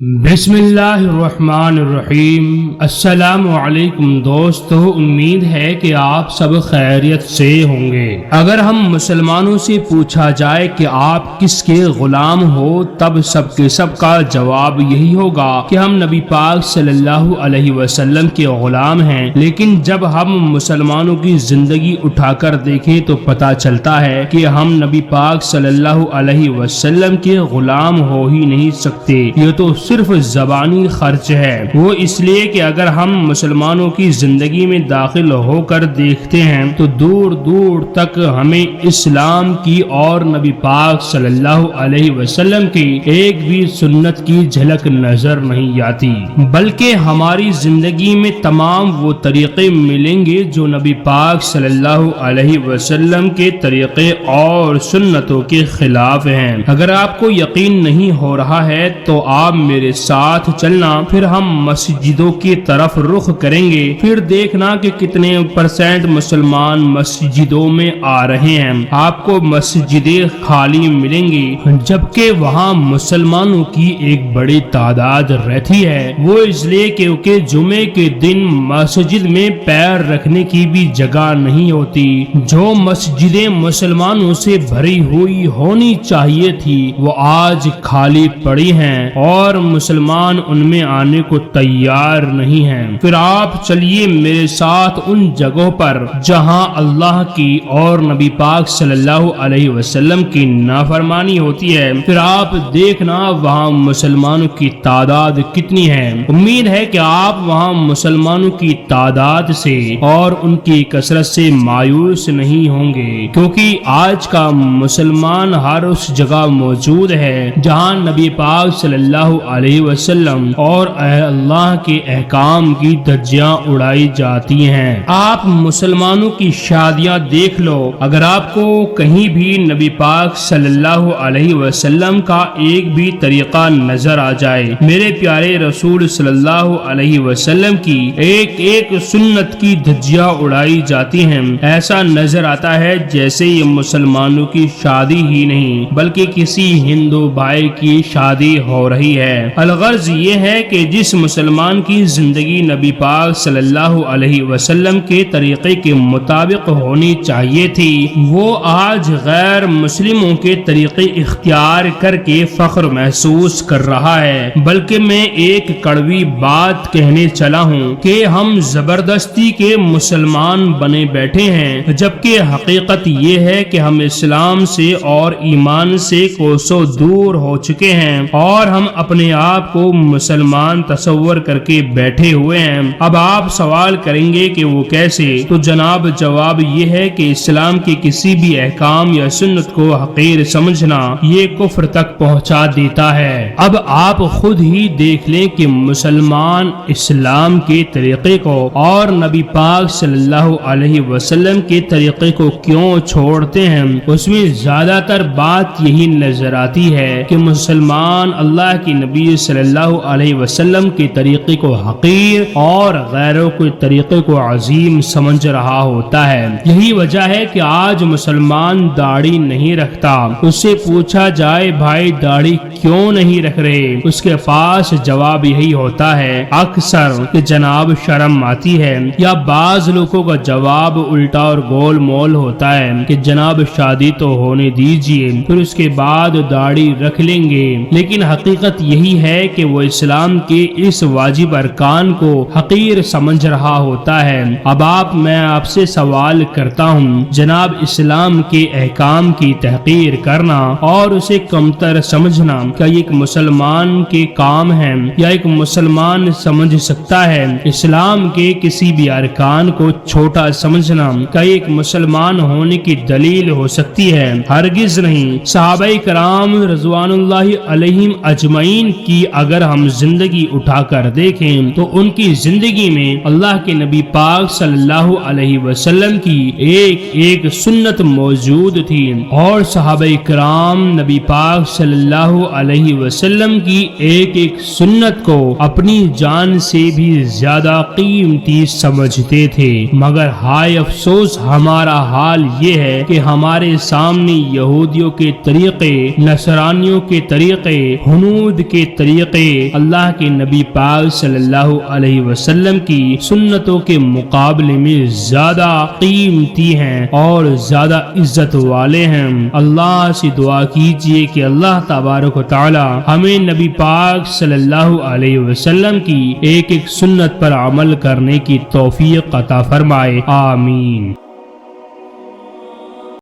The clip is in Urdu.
بسم اللہ الرحمن الرحیم۔ السلام علیکم دوستو، امید ہے کہ آپ سب خیریت سے ہوں گے۔ اگر ہم مسلمانوں سے پوچھا جائے کہ آپ کس کے غلام ہو، تب سب کے سب کا جواب یہی ہوگا کہ ہم نبی پاک صلی اللہ علیہ وسلم کے غلام ہیں۔ لیکن جب ہم مسلمانوں کی زندگی اٹھا کر دیکھیں تو پتہ چلتا ہے کہ ہم نبی پاک صلی اللہ علیہ وسلم کے غلام ہو ہی نہیں سکتے۔ یہ تو صرف زبانی خرچ ہے۔ وہ اس لیے کہ اگر ہم مسلمانوں کی زندگی میں داخل ہو کر دیکھتے ہیں تو دور دور تک ہمیں اسلام کی اور نبی پاک صلی اللہ علیہ وسلم کی ایک بھی سنت کی جھلک نظر نہیں آتی، بلکہ ہماری زندگی میں تمام وہ طریقے ملیں گے جو نبی پاک صلی اللہ علیہ وسلم کے طریقے اور سنتوں کے خلاف ہیں۔ اگر آپ کو یقین نہیں ہو رہا ہے تو آپ میرے ساتھ چلنا، پھر ہم مسجدوں کی طرف رخ کریں گے، پھر دیکھنا کہ کتنے % مسلمان مسجدوں میں آ رہے ہیں۔ آپ کو مسجدیں خالی ملیں گی، جبکہ وہاں مسلمانوں کی ایک بڑی تعداد رہتی ہے۔ وہ اس لیے کیونکہ جمعے کے دن مسجد میں پیر رکھنے کی بھی جگہ نہیں ہوتی۔ جو مسجدیں مسلمانوں سے بھری ہوئی ہونی چاہیے تھی وہ آج خالی پڑی ہیں اور مسلمان ان میں آنے کو تیار نہیں ہیں۔ پھر آپ چلیے میرے ساتھ ان جگہوں پر جہاں اللہ کی اور نبی پاک صلی اللہ علیہ وسلم کی نافرمانی ہوتی ہے، پھر آپ دیکھنا وہاں مسلمانوں کی تعداد کتنی ہے۔ امید ہے کہ آپ وہاں مسلمانوں کی تعداد سے اور ان کی کثرت سے مایوس نہیں ہوں گے، کیونکہ آج کا مسلمان ہر اس جگہ موجود ہے جہاں نبی پاک صلی اللہ علیہ وسلم اور اللہ کے احکام کی دھجیاں اڑائی جاتی ہیں۔ آپ مسلمانوں کی شادیاں دیکھ لو، اگر آپ کو کہیں بھی نبی پاک صلی اللہ علیہ وسلم کا ایک بھی طریقہ نظر آ جائے، میرے پیارے رسول صلی اللہ علیہ وسلم کی ایک ایک سنت کی دھجیاں اڑائی جاتی ہیں، ایسا نظر آتا ہے جیسے یہ مسلمانوں کی شادی ہی نہیں بلکہ کسی ہندو بھائی کی شادی ہو رہی ہے۔ الغرض یہ ہے کہ جس مسلمان کی زندگی نبی پاک صلی اللہ علیہ وسلم کے طریقے کے مطابق ہونی چاہیے تھی، وہ آج غیر مسلموں کے طریقے اختیار کر کے فخر محسوس کر رہا ہے۔ بلکہ میں ایک کڑوی بات کہنے چلا ہوں کہ ہم زبردستی کے مسلمان بنے بیٹھے ہیں، جبکہ حقیقت یہ ہے کہ ہم اسلام سے اور ایمان سے کوسوں دور ہو چکے ہیں اور ہم اپنے آپ کو مسلمان تصور کر کے بیٹھے ہوئے ہیں۔ اب آپ سوال کریں گے کہ وہ کیسے؟ تو جناب جواب یہ ہے کہ اسلام کے کسی بھی احکام یا سنت کو حقیر سمجھنا یہ کفر تک پہنچا دیتا ہے۔ اب آپ خود ہی دیکھ لیں کہ مسلمان اسلام کے طریقے کو اور نبی پاک صلی اللہ علیہ وسلم کے طریقے کو کیوں چھوڑتے ہیں۔ اس میں زیادہ تر بات یہی نظر آتی ہے کہ مسلمان اللہ کی نبی صلی اللہ علیہ وسلم کے طریقے کو حقیر اور غیروں کے طریقے کو عظیم سمجھ رہا ہوتا ہے۔ یہی وجہ ہے کہ آج مسلمان داڑھی نہیں رکھتا۔ اس سے پوچھا جائے بھائی داڑھی کیوں نہیں رکھ رہے، اس کے پاس جواب یہی ہوتا ہے اکثر کہ جناب شرم آتی ہے، یا بعض لوگوں کا جواب الٹا اور گول مول ہوتا ہے کہ جناب شادی تو ہونے دیجئے پھر اس کے بعد داڑھی رکھ لیں گے۔ لیکن حقیقت یہی ہے کہ وہ اسلام کے اس واجب ارکان کو حقیر سمجھ رہا ہوتا ہے۔ اب میں آپ سے سوال کرتا ہوں، جناب اسلام کے احکام کی تحقیر کرنا اور اسے کمتر سمجھنا کیا ایک مسلمان کے کام ہے یا ایک مسلمان سمجھ سکتا ہے؟ اسلام کے کسی بھی ارکان کو چھوٹا سمجھنا کیا ایک مسلمان ہونے کی دلیل ہو سکتی ہے؟ ہرگز نہیں۔ صحابہ کرام رضوان اللہ علیہم اجمعین کی اگر ہم زندگی اٹھا کر دیکھیں تو ان کی زندگی میں اللہ کے نبی پاک صلی اللہ علیہ وسلم کی ایک ایک سنت موجود تھی، اور صحابہ کرام نبی پاک صلی اللہ علیہ وسلم کی ایک ایک سنت کو اپنی جان سے بھی زیادہ قیمتی سمجھتے تھے۔ مگر ہائے افسوس ہمارا حال یہ ہے کہ ہمارے سامنے یہودیوں کے طریقے، نصرانیوں کے طریقے، ہنود کے طریقے اللہ کے نبی پاک صلی اللہ علیہ وسلم کی سنتوں کے مقابلے میں زیادہ قیمتی ہیں اور زیادہ عزت والے ہیں۔ اللہ سے دعا کیجئے کہ اللہ تبارک و تعالی ہمیں نبی پاک صلی اللہ علیہ وسلم کی ایک ایک سنت پر عمل کرنے کی توفیق عطا فرمائے، آمین۔